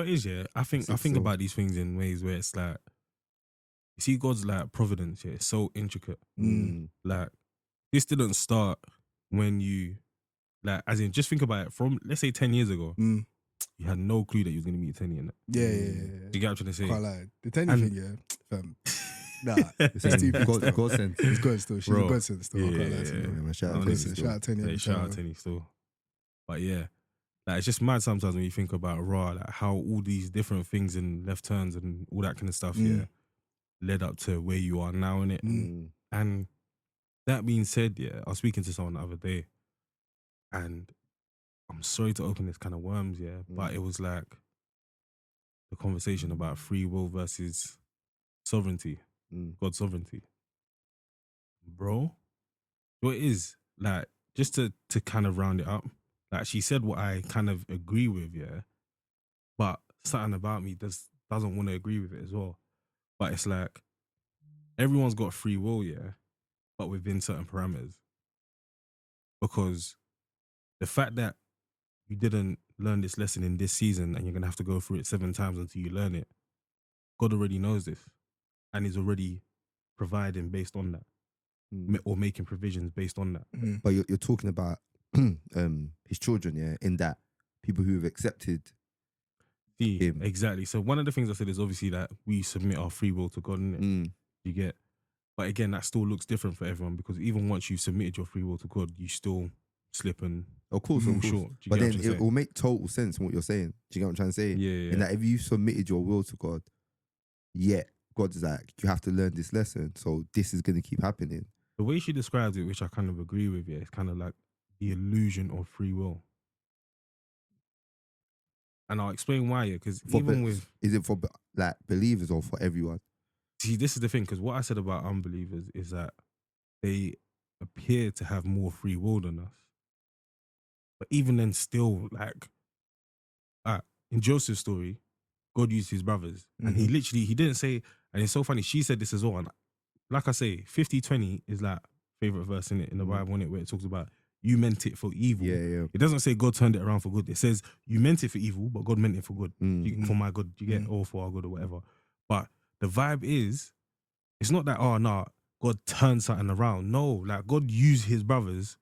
What is, yeah? I think about these things in ways where it's like, you see God's like providence, yeah, it's so intricate. Like, this didn't start when you, like, as in, just think about it from, let's say 10 years ago, you had no clue that you was going to meet a tenny in that. Yeah. Do you get what I'm trying to say? Quite like the tenny And- thing, yeah. Fam. Nah, it's too big. God sent. It's good still. She's a Bro. godsend still. I can't lie to Yeah. you. Yeah, man, shout out Honestly, to Godsend. still. Shout out Tenny. Yeah, every shout time, out man. Tenny still. But yeah, like, it's just mad sometimes when you think about raw, like how all these different things and left turns and all that kind of stuff, yeah, led up to where you are now, innit? And that being said, yeah, I was speaking to someone the other day, and I'm sorry to open this kind of worms, yeah, but it was like the conversation about free will versus sovereignty, God's sovereignty. Bro, what it is, like, just to kind of round it up, like, she said what I kind of agree with, yeah, but something about me doesn't want to agree with it as well. But it's like, everyone's got free will, yeah, but within certain parameters. Because the fact that you didn't learn this lesson in this season and you're going to have to go through it 7 times until you learn it, God already knows this and is already providing based on that, or making provisions based on that. But you're talking about his children, yeah, in that people who have accepted him. Exactly. So one of the things I said is obviously that we submit our free will to God, innit? You get, but again, that still looks different for everyone, because even once you've submitted your free will to God, you still slip and Of course. short. Do you But get then what I'm it will make total sense in what you're saying. Do you get what I'm trying to say? Yeah. And that if you submitted your will to God, yet God's like, you have to learn this lesson, so this is going to keep happening. The way she describes it, which I kind of agree with, yeah, it's kind of like the illusion of free will. And I'll explain why, yeah, because even with... Is it for like believers or for everyone? See, this is the thing, because what I said about unbelievers is that they appear to have more free will than us. But even then, still, like, in Joseph's story, God used his brothers. And he didn't say, and it's so funny, she said this as well. And like I say, 50-20 is like favorite verse in the Bible, innit, where it talks about you meant it for evil. Yeah. It doesn't say God turned it around for good. It says you meant it for evil, but God meant it for good. For my good, you get, or for our good or whatever. But the vibe is, it's not that, oh, no, God turned something around. No, like, God used his brothers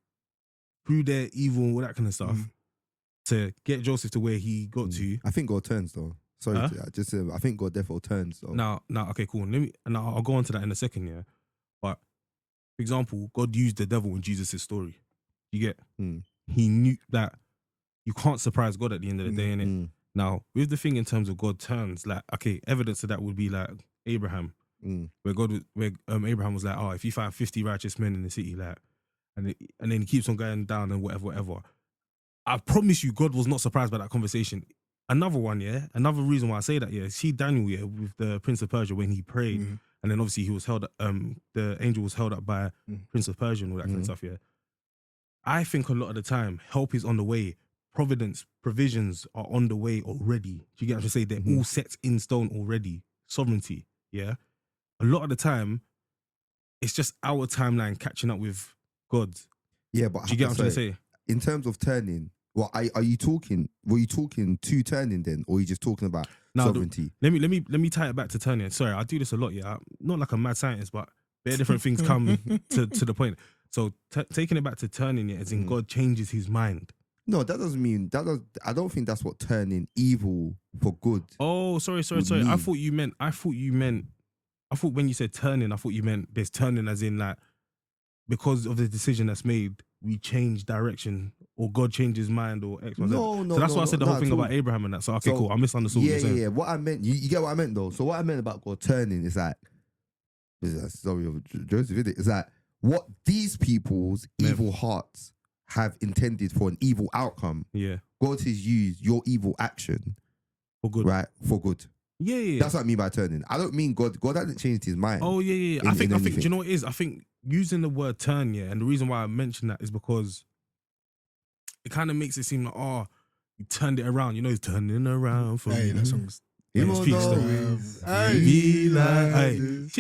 through their evil, all that kind of stuff, to get Joseph to where he got to. I think God turns though. Sorry, I think God therefore turns though. Now, okay, cool. I'll go on to that in a second, yeah. But, for example, God used the devil in Jesus' story. You get? He knew that you can't surprise God at the end of the day, innit? Now, with the thing in terms of God turns, like, okay, evidence of that would be like Abraham, where Abraham was like, oh, if you find 50 righteous men in the city, like, and then he keeps on going down and whatever. I promise you, God was not surprised by that conversation. Another one, yeah, another reason why I say that, yeah, see Daniel, yeah, with the Prince of Persia when he prayed, and then obviously he was held up, the angel was held up by Prince of Persia and all that kind of stuff, yeah. I think a lot of the time, help is on the way. Provisions are on the way already. Do you get what I'm saying? They're all set in stone already. Sovereignty, yeah? A lot of the time, it's just our timeline catching up with God's. Yeah, but do you get what I'm trying to say? In terms of turning, were you talking to turning then, or are you just talking about sovereignty? Let me tie it back to turning. Sorry, I do this a lot, yeah. I'm not like a mad scientist, but very different things come to the point. So taking it back to turning it, as in God changes his mind. No, that doesn't mean I don't think that's what turning evil for good. Oh, sorry. Mean. I thought when you said turning, I thought you meant there's turning as in, like, because of the decision that's made, we change direction, or God changes mind, or X, Y, Z. No. So that's why I said the whole thing about about Abraham and that. So okay, cool. I misunderstood what you're saying. Yeah. What I meant, you get what I meant though. So what I meant about God turning is like, sorry, Joseph, isn't it? It's like what these people's evil hearts have intended for an evil outcome. Yeah. God has used your evil action for good. Right? For good. Yeah. That's what I mean by turning. I don't mean God hasn't changed his mind. Oh, yeah. I think, do you know what it is? I think using the word turn, yeah, and the reason why I mentioned that is because it kind of makes it seem like, oh, you turned it around. You know, he's turning around for that song's... See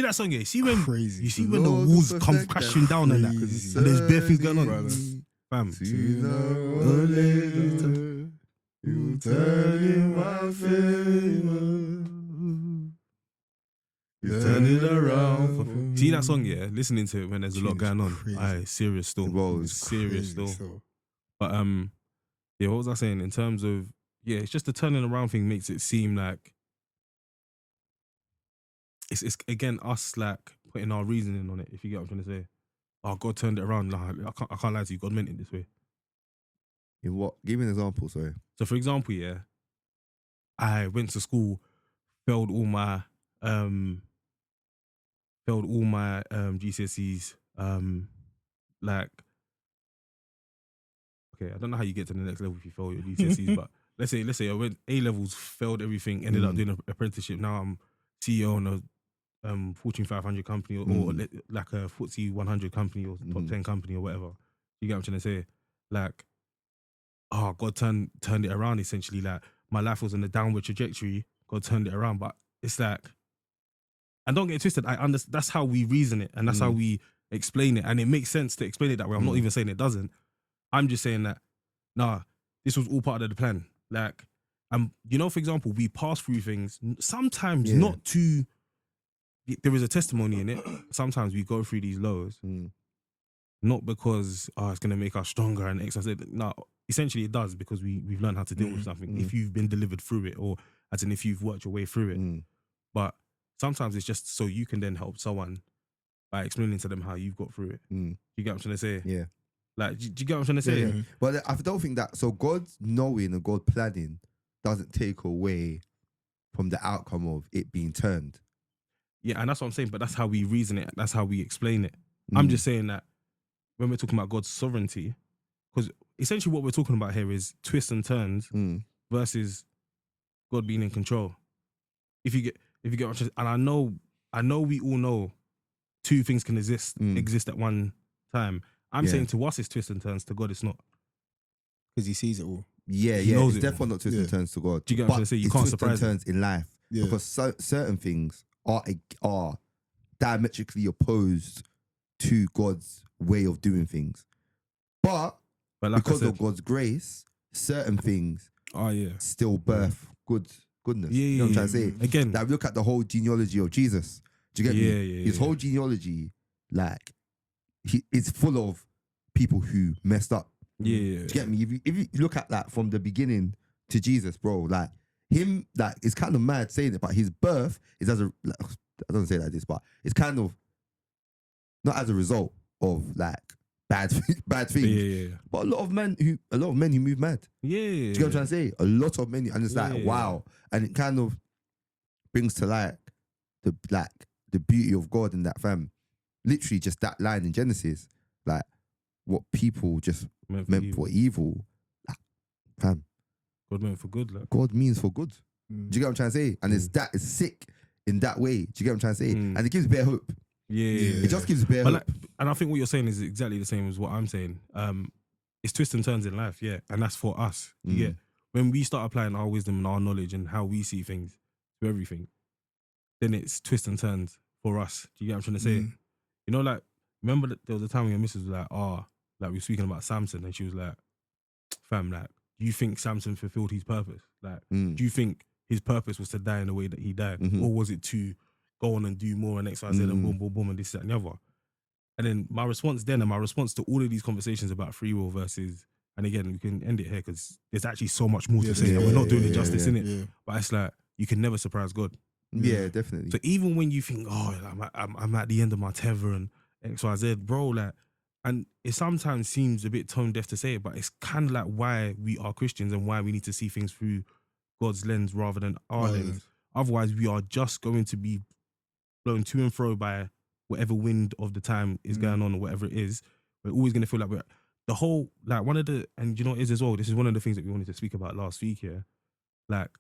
that song, yeah? See when crazy. You see when the walls come crashing down and that, and there's bare things going on. Fam. You turn in my favor. You turn it around. See that song, yeah? Listening to it when there's a lot going on. Crazy. Aye, serious still. Bro, It's serious Crazy still. But yeah, what was I saying? In terms of, yeah, it's just the turning around thing makes it seem like it's again us like putting our reasoning on it, if you get what I'm trying to say. Oh, God turned it around. Nah, I can't lie to you, God meant it this way. In what? Give me an example, sorry. So for example, yeah, I went to school, failed all my GCSEs, like, okay, I don't know how you get to the next level if you fail your GCSEs, but let's say I went A levels, failed everything, ended up doing an apprenticeship. Now I'm CEO on a Fortune 500 company or like a FTSE 100 company or top 10 company or whatever. You get what I'm trying to say? Like, oh, God turned it around essentially. Like, my life was on a downward trajectory. God turned it around, but it's like, and don't get it twisted. I understand. That's how we reason it, and that's how we explain it, and it makes sense to explain it that way. I'm not even saying it doesn't. I'm just saying that, nah, this was all part of the plan. Like, you know, for example, we pass through things sometimes not to. There is a testimony in it. Sometimes we go through these lows, not because it's gonna make us stronger and X, Y, Z. No, essentially it does because we've learned how to deal with something. If you've been delivered through it, or as in if you've worked your way through it, but sometimes it's just so you can then help someone by explaining to them how you've got through it. You get what I'm trying to say? Yeah. Like, do you get what I'm trying to say? Yeah. But I don't think that, so God knowing and God planning doesn't take away from the outcome of it being turned. Yeah, and that's what I'm saying, but that's how we reason it. That's how we explain it. I'm just saying that when we're talking about God's sovereignty, because essentially what we're talking about here is twists and turns versus God being in control. If you get what I'm saying, and I know we all know two things can exist at one time. I'm saying to us it's twists and turns, to God it's not. Because he sees it all. Yeah, He yeah. knows It's it. definitely not twists and turns to God. Do you get what I'm trying to say? You it's can't twists surprise and turns in life. Yeah. Because certain things are diametrically opposed to God's way of doing things. But like because I said, of God's grace, certain things still birth goodness. Yeah, you know what I'm trying to say? Again, like, look at the whole genealogy of Jesus. Do you get me? His whole genealogy, like, it's full of people who messed up. Yeah. Do you get me? If you look at that from the beginning to Jesus, bro, like him, like, it's kind of mad saying it, but his birth is as a, like, I don't say it like this, but it's kind of not as a result of like bad things. Yeah. But a lot of men who move mad. Yeah. Do you get what I'm trying to say? A lot of men, and it's like, wow. And it kind of brings to light the beauty of God in that, fam. Literally just that line in Genesis, like what people just meant for evil, like, fam. God meant for good, like. God means for good. Do you get what I'm trying to say? And it's sick in that way. Do you get what I'm trying to say? And it gives bare hope. Yeah. It just gives bare hope. Like, and I think what you're saying is exactly the same as what I'm saying. It's twists and turns in life, yeah, and that's for us. Yeah, when we start applying our wisdom and our knowledge and how we see things to everything, then it's twists and turns for us. Do you get what I'm trying to say? You know, like, remember that there was a time when your missus was like, like, we were speaking about Samson, and she was like, fam, like, do you think Samson fulfilled his purpose? Like, do you think his purpose was to die in the way that he died? Or was it to go on and do more and X, Y, Z and boom, boom, boom and this, that and the other? And then my response then, and my response to all of these conversations about free will versus, and again, we can end it here because there's actually so much more to say and we're not doing it justice, innit? But it's like, you can never surprise God. Yeah, definitely. So even when you think, I'm at the end of my tether and X, Y, Z, bro, like, and it sometimes seems a bit tone deaf to say it, but it's kind of like why we are Christians and why we need to see things through God's lens rather than our lens. Otherwise, we are just going to be blown to and fro by whatever wind of the time is going on or whatever it is. We're always going to feel like we're the whole, like, one of the, and you know what it is as well, this is one of the things that we wanted to speak about last week here. Like,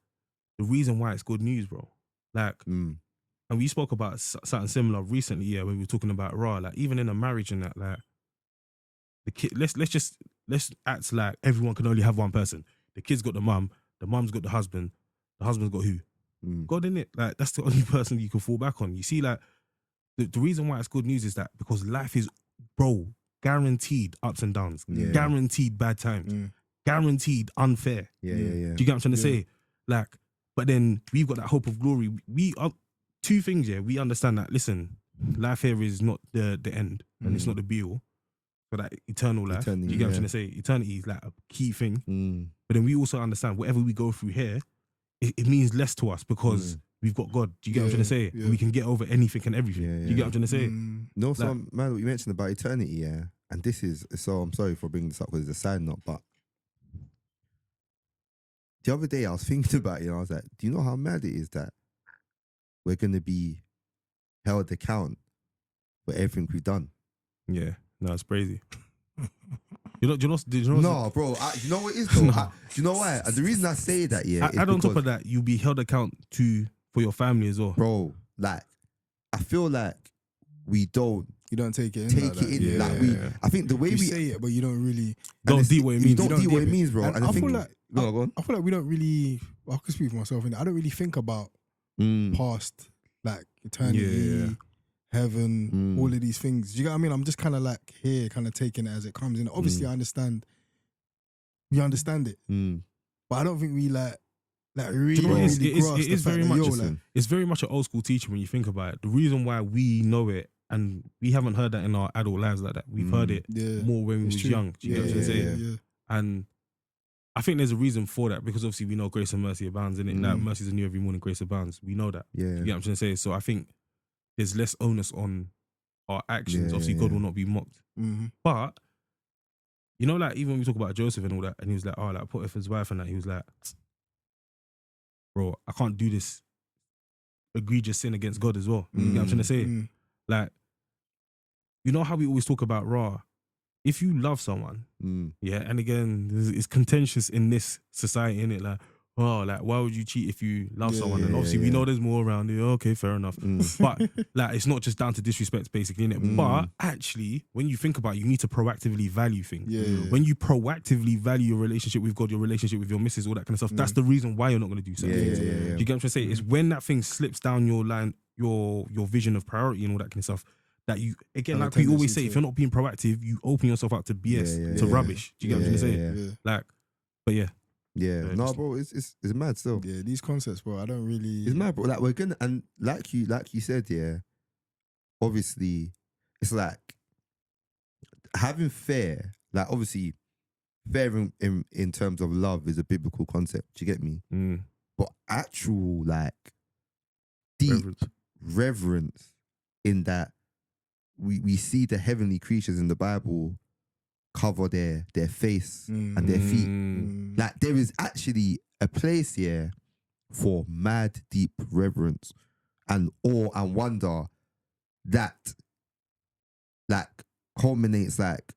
the reason why it's good news, bro. Like, and we spoke about something similar recently, when we were talking about Raw, like, even in a marriage and that, like, the kid, let's act like everyone can only have one person. The kid's got the mum's got the husband's got who? God, in it. Like, that's the only person you can fall back on. You see, like, the reason why it's good news is that because life is, bro, guaranteed ups and downs, guaranteed bad times, guaranteed unfair. Yeah. Do you get what I'm trying to say? Like, but then we've got that hope of glory. We are two things. Yeah, we understand that. Listen, life here is not the end, and it's not the be all. For that eternal life. Do you get what I'm trying to say? Eternity is like a key thing. But then we also understand whatever we go through here, it means less to us because we've got God. Do you get what I'm trying to say? Yeah. We can get over anything and everything. Do you get what I'm trying to say? No, so man, what you mentioned about eternity, yeah, and this is so. I'm sorry for bringing this up because it's a side note, but the other day I was thinking about it and I was like, do you know how mad it is that we're gonna be held account for everything we've done? Yeah, no, it's crazy. Do you know? No, bro. You know what it is though? Do you know why? And the reason I say that, yeah, add on top of that, you'll be held account for your family as well, bro. Like, I feel like we don't. You don't take it in. Yeah. Like I think the way you we say it, but you don't really don't deep what it means. You don't deep what it means, bro. And I I think, feel like go on. I feel like we don't really. I can speak for myself. I don't really think about past, like eternity, heaven, all of these things. Do you get what I mean? I'm just kind of like here, kind of taking it as it comes. And obviously, I understand. We understand it, but I don't think we like really. You know, really it is very much. It's very much an old school teaching when you think about it. The reason why we know it and we haven't heard that in our adult lives like that. We've heard it more when we was young. Do you get what I'm saying? Yeah. And I think there's a reason for that because obviously we know grace and mercy abounds, innit? Like mercies are new every morning, grace abounds. We know that. Yeah. Do you get what I'm trying to say? So I think there's less onus on our actions. Obviously, God will not be mocked. But you know, like even when we talk about Joseph and all that, and he was like, oh, like Potiphar's wife and that, he was like, bro, I can't do this egregious sin against God as well. You get what I'm trying to say? Like, you know how we always talk about raw. If you love someone, yeah, and again, it's contentious in this society, innit? Like, oh, like, why would you cheat if you love someone? And obviously, we know there's more around it. Okay, fair enough. But, like, it's not just down to disrespect, basically, innit? But actually, when you think about it, you need to proactively value things. When you proactively value your relationship with God, your relationship with your missus, all that kind of stuff, that's the reason why you're not going to do certain things. You get what I'm trying to say? It's when that thing slips down your line, your vision of priority and all that kind of stuff, that you, again, like we always say, if you're not being proactive, you open yourself up to BS, to rubbish. Do you get what I'm trying to say? Like, but yeah. Yeah, no, bro, it's mad still. Yeah, these concepts, bro, I don't really. It's mad, bro. Like we're gonna, and like you said, yeah. Obviously, it's like having fair. Like obviously, fair in terms of love is a biblical concept. Do you get me? But actual like deep reverence in that we see the heavenly creatures in the Bible cover their face and their feet. Like there is actually a place here for mad deep reverence and awe and wonder that like culminates like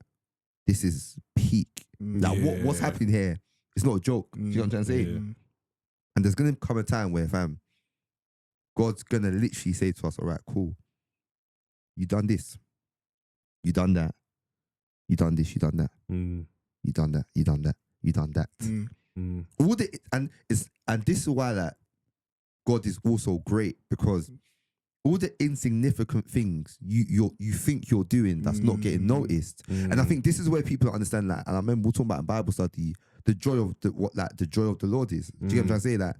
this is peak. Like what's happening here? It's not a joke. Do you know what I'm trying to say? And there's gonna come a time where God's gonna literally say to us, all right, cool. You done this. You done that. You done this, you done that. You done that, you done that, you done that. All the and this is why that God is also great, because all the insignificant things you think you're doing that's not getting noticed. And I think this is where people understand that. And I remember we talking about in Bible study, the joy of the joy of the Lord is. Do you get what I'm trying to say? That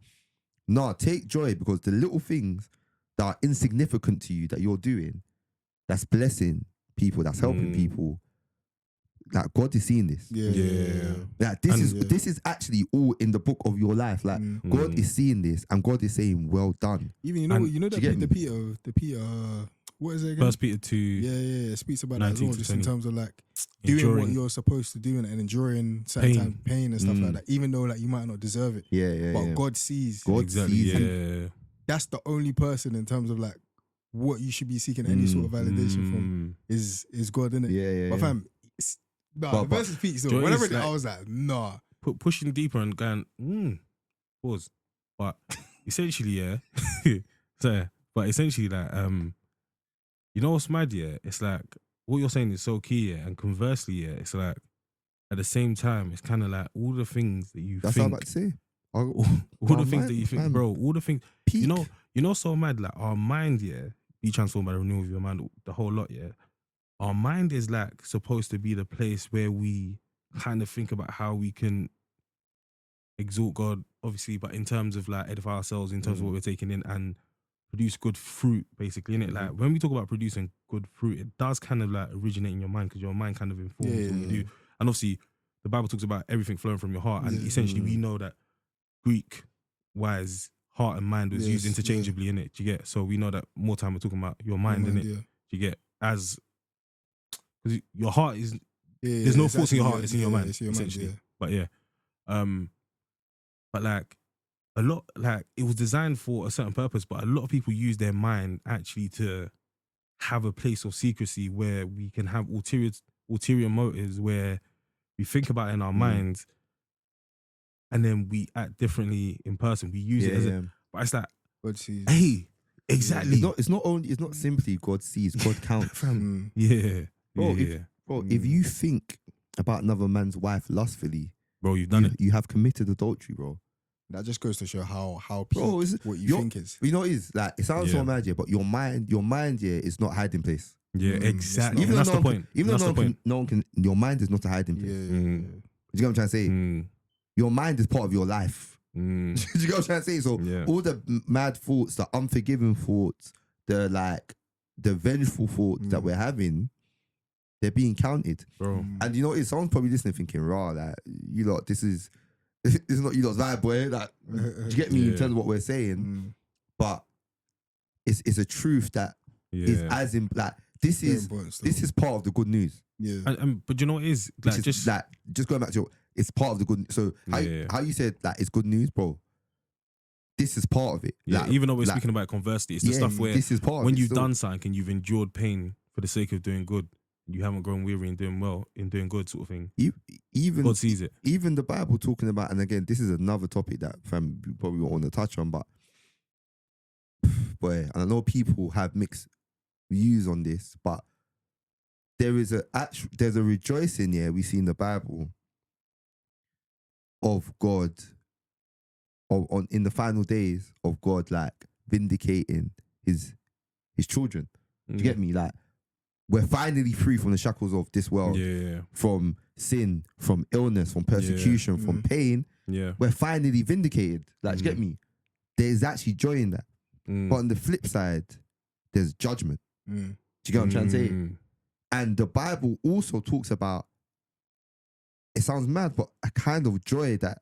nah, take joy because the little things that are insignificant to you that you're doing, that's blessing people, that's helping people. Like God is seeing this. Like this is actually all in the book of your life. Like God is seeing this, and God is saying, "Well done." Even the Peter, what is it again? 1 Peter 2. Yeah. It speaks about that as well, just in terms of like doing what you're supposed to do and enduring certain pain and stuff like that. Even though like you might not deserve it. But God sees. God sees. And that's the only person in terms of like what you should be seeking any sort of validation from is God, innit? But fam. The verse speaks though. Whenever I was like, nah. Pushing deeper and going, pause. But essentially, but essentially, like, you know what's mad, yeah? It's like, what you're saying is so key, yeah? And conversely, yeah, it's like, at the same time, it's kind of like all the things that you think. That's what I'm about to say. All the things that you think, bro, all the things, peak. you know, so mad, like, our mind, yeah, be transformed by the renewal of your mind, the whole lot, yeah? Our mind is like supposed to be the place where we kind of think about how we can exalt God, obviously, but in terms of like edify ourselves, in terms of what we're taking in and produce good fruit, basically, innit? Like when we talk about producing good fruit, it does kind of like originate in your mind because your mind kind of informs what you do. And obviously, the Bible talks about everything flowing from your heart, and essentially we know that Greek-wise, heart and mind was used interchangeably, innit? Do you get? So we know that more time we're talking about your mind, innit? Do you get? As because your heart is there's no thoughts in your heart, it's in your mind, essentially. But but like a lot, like it was designed for a certain purpose, but a lot of people use their mind actually to have a place of secrecy where we can have ulterior motives, where we think about it in our minds and then we act differently in person. We use it as but it's like God sees. Hey, exactly. It's not simply God sees, God counts. Bro, if you think about another man's wife lustfully, bro, you've done it. You have committed adultery, bro. That just goes to show how peak bro, what you think is. You know what it is? Like, it sounds so mad, but your mind is not a hiding place. Yeah, exactly. Even that's though the point. Even though no one can, your mind is not a hiding place. Do you get what I'm trying to say? Your mind is part of your life. Do you get what I'm trying to say? So all the mad thoughts, the unforgiving thoughts, the vengeful thoughts that we're having, they're being counted. Bro. And you know, someone's probably listening thinking, raw, like, you lot, this is not you lot's vibe, boy. Like, do you get me in terms of what we're saying? But it's a truth that is as in, like, this is part of the good news. Yeah. But you know what it is? Like, just going back to it's part of the good. So how you said that it's good news, bro. This is part of it. Yeah, like, even though we're speaking about conversely, it's the stuff where this is part when of you've done something and you've endured pain for the sake of doing good, you haven't grown weary in doing well, in doing good, sort of thing. Even God sees it. Even the Bible talking about, and again, this is another topic that fam you probably won't want to touch on, but boy, and I know people have mixed views on this, but there's a rejoicing here we see in the Bible of God, in the final days of God, like vindicating his children. Do you get me? Like, we're finally free from the shackles of this world, from sin, from illness, from persecution, from pain. Yeah, we're finally vindicated. Like, do you get me? There's actually joy in that. But on the flip side, there's judgment. Do you get what I'm trying to say? And the Bible also talks about, it sounds mad, but a kind of joy that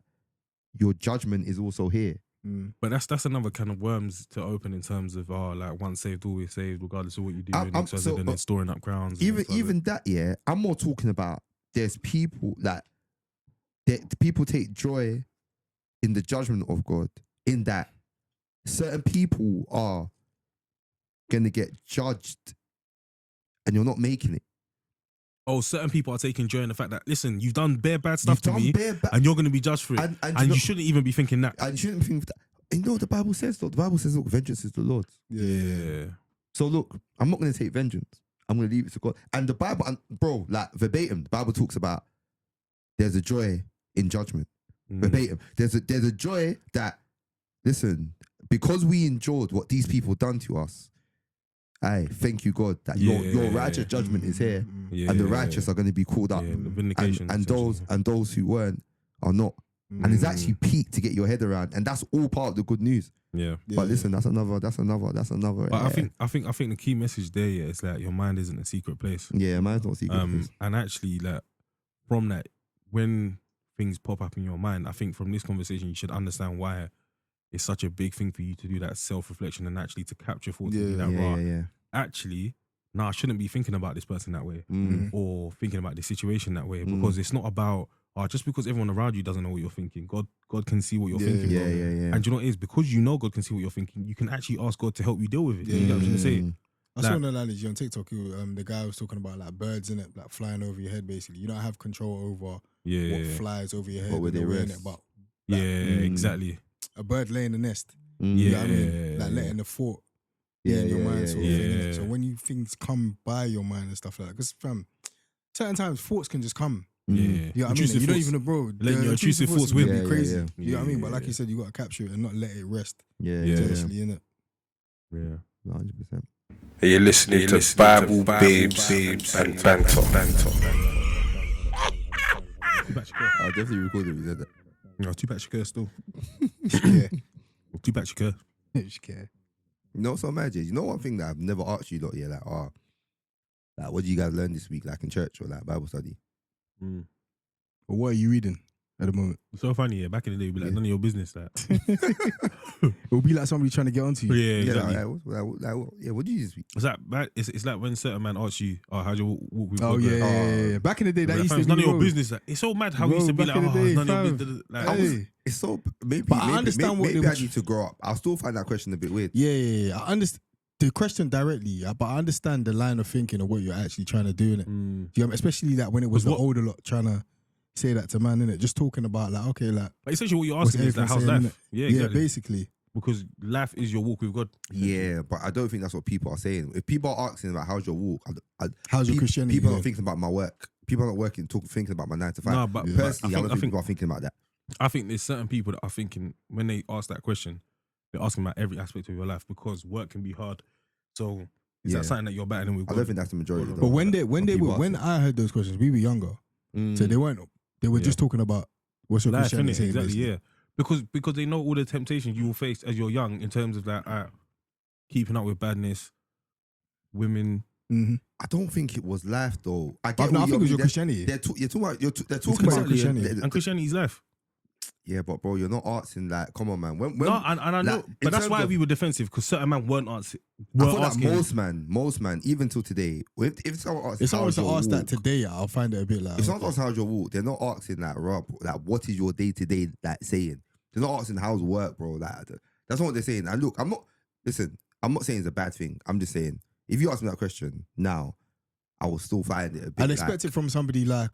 your judgment is also here. But that's another kind of worms to open in terms of like once saved, always saved, regardless of what you do. And then storing up grounds. Even that, I'm more talking about there's people that people take joy in the judgment of God, in that certain people are gonna get judged and you're not making it. Oh, certain people are taking joy in the fact that, listen, you've done bare bad stuff to me, and you're going to be judged for it. And you shouldn't even be thinking that. And you shouldn't think that. You know what the Bible says, though? The Bible says, look, vengeance is the Lord's. Yeah. So look, I'm not going to take vengeance. I'm going to leave it to God. And the Bible, bro, like verbatim, the Bible talks about there's a joy in judgment. Verbatim. There's a joy that, listen, because we endured what these people done to us, I thank you, God, that your righteous judgment is here, and the righteous are going to be called up, and those who weren't are not. And it's actually peak to get your head around, and that's all part of the good news. But listen, that's another. But I think the key message there is like your mind isn't a secret place. Yeah, mine's not a secret place. And actually, like from that, when things pop up in your mind, I think from this conversation you should understand why it's such a big thing for you to do that self-reflection and actually to capture thoughts and be that actually, I shouldn't be thinking about this person that way or thinking about this situation that way, because it's not about just because everyone around you doesn't know what you're thinking. God can see what you're thinking. And you know what it is? Because you know God can see what you're thinking, you can actually ask God to help you deal with it. You know what I'm trying to say? I saw an analogy on TikTok. The guy was talking about like birds in it, like flying over your head. Basically, you don't have control over what flies over your head. What they're wearing it, but exactly. A bird laying the nest. You know what I mean? Like letting the thought in your mind sort of thing. So when things come by your mind and stuff like that, because certain times thoughts can just come. You know what I mean? You don't even know, bro. Letting your intrusive thoughts win. Be crazy. You know what I mean? But like you said, you got to capture it and not let it rest. Essentially, innit? Yeah, 100%. You're listening to Bible Babes and Banter. I definitely recorded we said that. No, two back Shakur still. Yeah. Two back Shakur. Just care. You know, so mad, you know one thing that I've never asked you lot yet, like, what do you guys learn this week, like in church or like Bible study? Mm. But what are you reading at the moment? It's so funny, yeah. Back in the day, you'd be like, none of your business, like. It will be like somebody trying to get onto you. Yeah, exactly. What do you this week? It's like when certain man asks you, "Oh, how's your walk with Oh God?" yeah. Back in the day, that used to be none of your road. business. Like, it's so mad how we used to be Bro, like, back in "Oh, the day, none of your fam. business." Like, Hey. It's so maybe. But I understand what maybe they I were need to grow up. I'll still find that question a bit weird. Yeah. I understand the question directly, but I understand the line of thinking of what you're actually trying to do in it. Do you know what I mean? Especially like when it was the older lot trying to say that to man in it, just talking about like, okay, like. But essentially, what you're asking is like, how's saying, life? innit? Yeah, exactly. Basically. Because life is your walk with God. Yeah, but I don't think that's what people are saying. If people are asking about how's your walk, How's your Christianity? People are not thinking about my work. People are not thinking about my 9 to 5. No, but personally, I don't think think people are thinking about that. I think there's certain people that are thinking when they ask that question, they're asking about every aspect of your life because work can be hard. So is that something that you're battling with God? I don't think that's the majority. But when I heard those questions, we were younger, so they were just talking about what's your life, Christianity, exactly, basically. yeah. Because they know all the temptations you will face as you're young in terms of that keeping up with badness, women. Mm-hmm. I don't think it was life though. I think it was your Christianity. They're talking about Christianity. And Christianity's life. Yeah, but bro, you're not asking like, come on, man. When I know, but that's why we were defensive because certain men weren't asking. I feel like most man, even till today, if someone asks, if someone was to ask that today, I'll find it a bit like. If someone asks how's your walk, they're not asking like, Rob, like what is your day to day like saying. They're not asking how's work, bro. Like that's not what they're saying. And look, I'm not saying it's a bad thing. I'm just saying if you ask me that question now, I will still find it a bit. I'd expect it from somebody like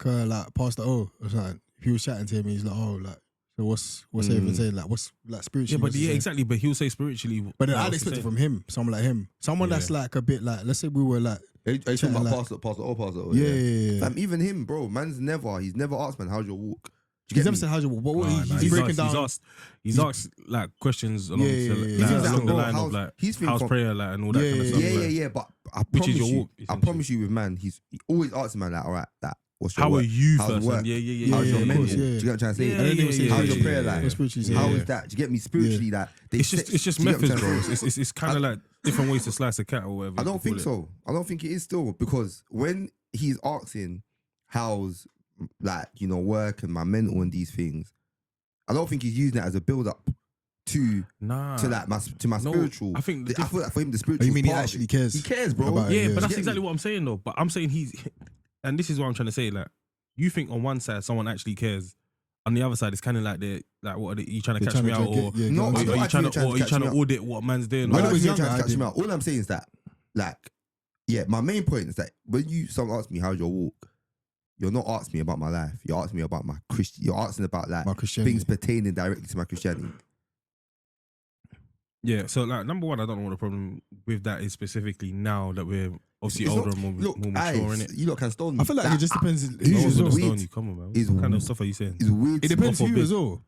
Pastor O or something. If he was chatting to him, he's like, oh, like. So what's everyone saying? Like what's like spiritually? Exactly. But he'll say spiritually. But then I'd expect it from him, someone like him, someone that's like a bit like. Let's say we were like. Are you talking about Pastor O? Yeah. Even him, bro. He's never asked man, how's your walk? He's never said how's your walk. He's breaking down. He's asked like questions along along the line of like how's prayer like and all that kind of stuff. Yeah. But I promise you with man, he always asks man like, all right, that. How are you how's first? Work? Yeah. How's your mental? Do you get what I'm trying to say? How's your prayer life? How is that? Do you get me spiritually? That it's just methods, bro. It's kind of like different ways to slice a cat or whatever. I don't think so. I don't think it is still because when he's asking how's like work and my mental and these things, I don't think he's using it as a build up to my spiritual. I feel like for him the spiritual. You mean he actually cares? He cares, bro. Yeah, but that's exactly what I'm saying though. But I'm saying and this is what I'm trying to say. Like, you think on one side someone actually cares, on the other side it's kind of like they're like, what are you trying to catch me out, or are you trying to audit what man's doing? When I was young, trying to catch me out. All I'm saying is that, like, my main point is that when someone asks me how's your walk, you're not asking me about my life. You're asking me about my Christian. You're asking about like things pertaining directly to my Christianity. Yeah, so like number one, I don't know what the problem with that is specifically now that we're obviously older and more mature in it. You lot can stone me. I feel like it just depends who No one's you gonna are. stone you. Come on, man. What kind of stuff are you saying? It's weird. It depends who as well.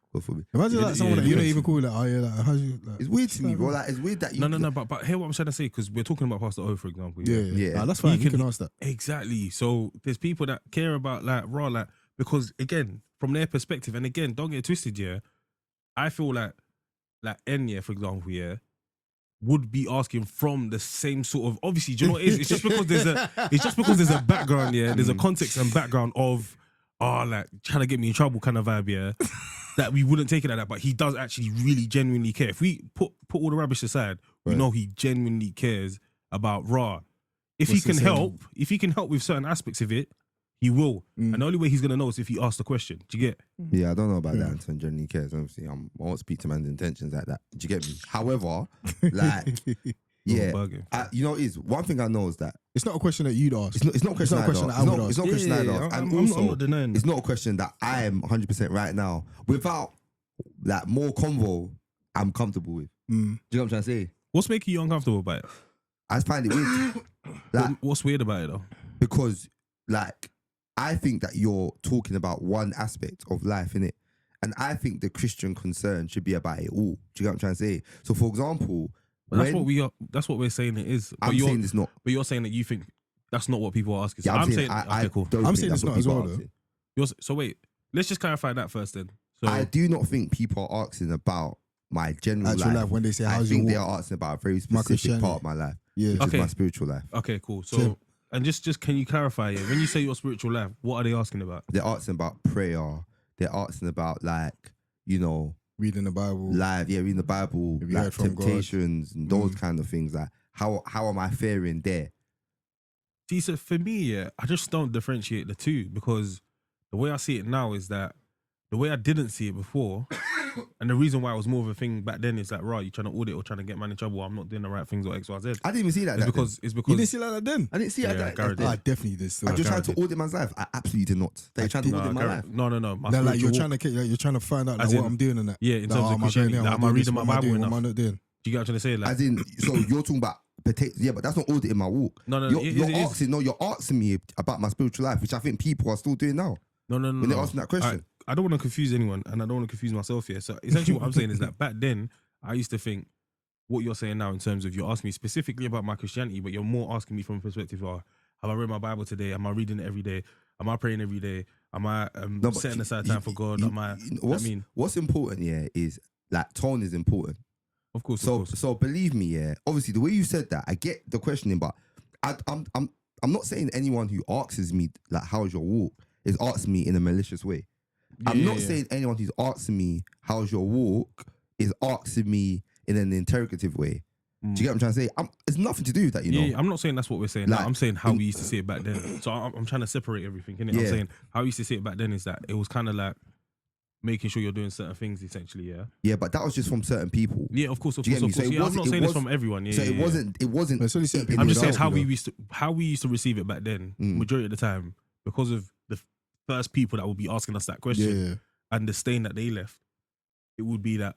Imagine like someone that you don't even call like, oh yeah, like how's you? Like, it's weird to me, bro. Like it's weird that you. No. But hear what I'm trying to say because we're talking about Pastor O, for example. Yeah. Nah, that's fine. You can ask that. Exactly. So there's people that care about like because again from their perspective, and again don't get it twisted. Yeah, I feel like Enya, for example, would be asking from the same sort of, obviously, do you know what it is? It's just because there's a background, there's a context and background of like trying to get me in trouble kind of vibe, that we wouldn't take it like that, but he does actually really genuinely care. If we put all the rubbish aside, we know he genuinely cares about Ra. If he can help with certain aspects of it, he will. And the only way he's gonna know is if he asks the question. Do you get? Yeah, I don't know about that until genuinely cares. Obviously, I won't speak to man's intentions like that. Do you get me? However, like, you know, one thing I know is that it's not a question that you'd ask. It's not a question that I would ask. It's not a question I'd ask. And also, I'm not denying it's not a question that I am 100% right now. Without like more convo, I'm comfortable with. Do you know what I'm trying to say? What's making you uncomfortable about it? I just find it weird. Like, what's weird about it though? Because like, I think that you're talking about one aspect of life, innit? And I think the Christian concern should be about it all. Do you get what I'm trying to say? So, for example, that's what we're saying it is. I'm saying it's not. But you're saying that you think that's not what people are asking. So I'm saying okay, cool. I'm saying it's not as well, though. So wait, let's just clarify that first then. So I do not think people are asking about my general Actual life, life. when they say I how's think your they walk? are asking about a very My specific Christianity. part of my life, Yeah. which Okay. is my spiritual life. okay, cool. So Same. and just can you clarify? Yeah, when you say your spiritual life, what are they asking about? They're asking about prayer. They're asking about like, you know, Reading the Bible. reading the Bible, Have you like heard from God? temptations and those kind of things. Like how am I faring there? See, so for me, yeah, I just don't differentiate the two because the way I see it now is that the way I didn't see it before, and the reason why it was more of a thing back then is that, right, you're trying to audit or trying to get man in trouble. I'm not doing the right things or X, Y, Z. I didn't even see that. It's then. because You didn't see like that then? I didn't see Yeah, that. Gareth did. I definitely did. Still. I just tried Gareth to audit man's life. I absolutely did not. They tried to audit my life. No. My Then, like, you're spiritual trying to you're trying to find out like, As what in- I'm doing and that. Yeah, in Like, terms of am I going Christianity, here? like, Am am I doing reading this? my What am I Bible doing? What am I enough? not doing? Do you get what I'm trying to say? Like, As in, so you're talking about yeah, but that's not auditing my walk. No, you're, it you're is. asking. No, you're asking me about my spiritual life, which I think people are still doing now. no. When they're asking that question. I don't want to confuse anyone, and I don't want to confuse myself here. So essentially, what I'm saying is that back then, I used to think what you're saying now in terms of you're asking me specifically about my Christianity, but you're more asking me from a perspective of have I read my Bible today? Am I reading it every day? Am I praying every day? Am I No, but setting aside time for God? Am I? What's important here is like tone is important. Of course. So believe me, yeah. Obviously, the way you said that, I get the questioning, but I'm not saying anyone who asks me like how's your walk is asking me in a malicious way. I'm not saying anyone who's asking me how's your walk is asking me in an interrogative way. Do you get what I'm trying to say? It's nothing to do with that, you know. Yeah, I'm not saying that's what we're saying Like, now. I'm saying how we used to see it back then. So I'm trying to separate everything, innit? I'm Yeah. saying how we used to see it back then is that it was kind of like making sure you're doing certain things, essentially, yeah? Yeah, but that was just from certain people. Yeah, of course. Do you get me? So it Yeah, I'm was- not it saying was- it's from everyone. Yeah, So yeah, it yeah. wasn't. It's only certain it people I'm was just saying us, how you know. we used to receive it back then. Majority of the time, because of the first people that would be asking us that question Yeah. and the stain that they left, it would be that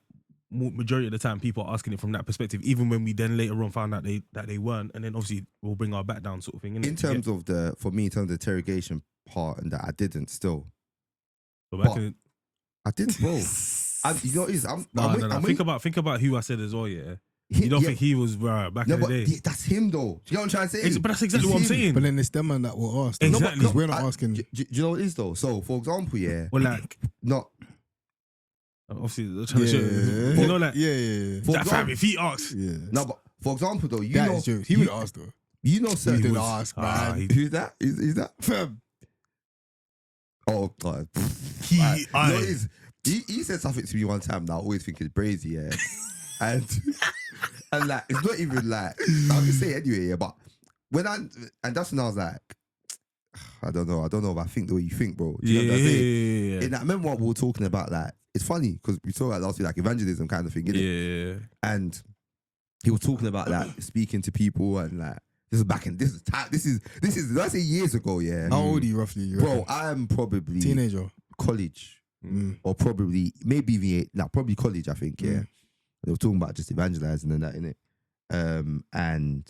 majority of the time people are asking it from that perspective. Even when we then later on found out that they weren't, and then obviously we'll bring our back down sort of thing. innit? In terms of for me, in terms of the interrogation part, and that I didn't still. I did, bro. You know what it is? No. Think about who I said as well. Yeah, you don't think he was back in the day? That's him though. Do you know what I'm trying to say? But that's exactly It's what I'm him. saying. But then it's them man that will ask. Exactly. Because we're not asking. Do you know what it is though? So, for example, yeah, Well, like not obviously they're trying to show, you know, like yeah. for that fam. example, If he asks, Yeah. no, but for example though, you That know, is true. He would ask though. you know, He certain didn't ask, man. Who's that? Is that? Fam. Oh God. he, You know what it is? He said something to me one time that I always think is brazy, yeah. and like it's not even like I'll just say it anyway, yeah. But and that's when I was like, I don't know if I think the way you think, bro. Do you know what I'm saying? yeah. In that memoir we were talking about, like, it's funny because we talked about last week, like evangelism kind of thing, innit? Yeah. And he was talking about like speaking to people and like this is let's say years ago, yeah. How old are you roughly? You Bro, reckon? I am probably Teenager. college. Or probably maybe even probably college, I think, yeah. They were talking about just evangelizing and that, innit? And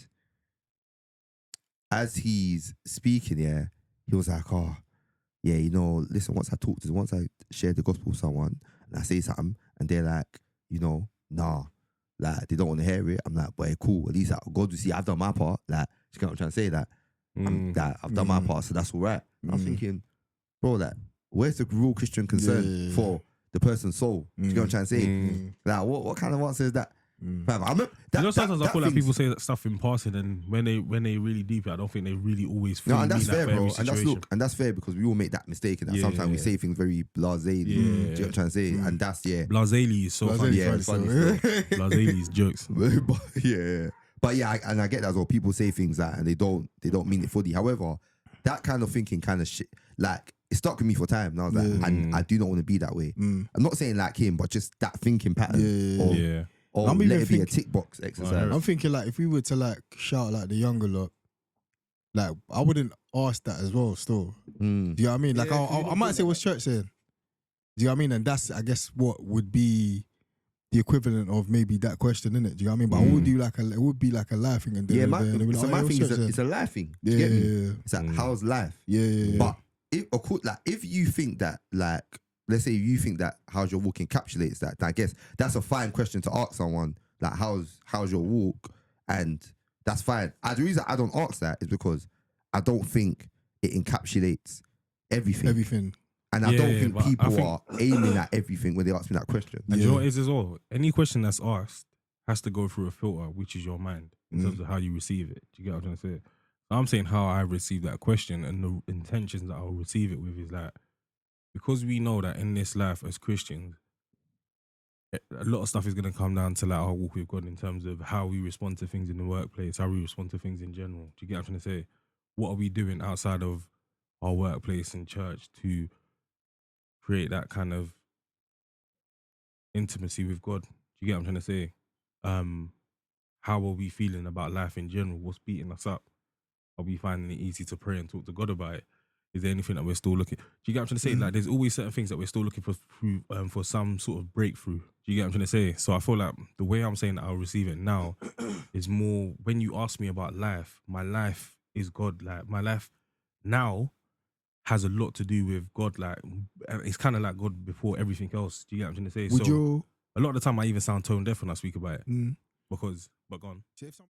as he's speaking, yeah, he was like, oh, yeah, you know, listen, once I share the gospel with someone and I say something and they're like, you know, nah, like they don't want to hear it, I'm like, boy, cool, at least God will see I've done my part. Like, you know what I'm trying to say? That I've done my part, so that's all right. I'm thinking, bro, like, where's the real Christian concern for the person's soul? Do you know what I'm trying to say? Like, what kind of answer is that? Fam, Sometimes I feel like people say that stuff in passing, and when they really deep it, I don't think they really always feel. No, and that's fair, bro. And that's fair because we all make that mistake, and that sometimes we say things very blasé. Do you know what I'm trying to say? And that's Blasely is so funny. Yeah, it's funny. Blasely is jokes. But yeah, I get that as well. People say things that and they don't mean it fully. However, that kind of thinking kind of shit, like, it stuck with me for time. And I was like, I do not want to be that way. I'm not saying like him, but just that thinking pattern. Or I'm let even it be a thinking- tick box exercise. I'm thinking like if we were to like shout like the younger lot, like I wouldn't ask that as well. Still, do you know what I mean? Like I might say, "What's church saying?" Do you know what I mean? And that's, I guess, what would be the equivalent of maybe that question, innit? Do you know what I mean? But I would do it would be like a life thing. And Yeah, my thing thing is a life thing. Do you get me? It's like, how's life? Yeah. But if you think that, like, let's say you think that how's your walk encapsulates that, I guess that's a fine question to ask someone, like, how's your walk? And that's fine. The reason I don't ask that is because I don't think it encapsulates everything. And I don't Yeah, think but I people think- are aiming at everything when they ask me that question. And you know what it is as well? Any question that's asked has to go through a filter, which is your mind, in terms of how you receive it. Do you get what I'm trying to say? So I'm saying how I receive that question and the intentions that I'll receive it with is like, because we know that in this life as Christians, a lot of stuff is going to come down to like our walk with God in terms of how we respond to things in the workplace, how we respond to things in general. Do you get what I'm trying to say? What are we doing outside of our workplace and church to create that kind of intimacy with God? Do you get what I'm trying to say? How are we feeling about life in general? What's beating us up? Are we finding it easy to pray and talk to God about it? Is there anything that we're still looking? Do you get what I'm trying to say? Like, there's always certain things that we're still looking for some sort of breakthrough. Do you get what I'm trying to say? So I feel like the way I'm saying that I'll receive it now is more when you ask me about life. My life is God. Like, my life now has a lot to do with God. Like, it's kind of like God before everything else. Do you get what I'm trying to say? Would so you? a lot of the time I even sound tone deaf when I speak about it Mm. but go on. See if some-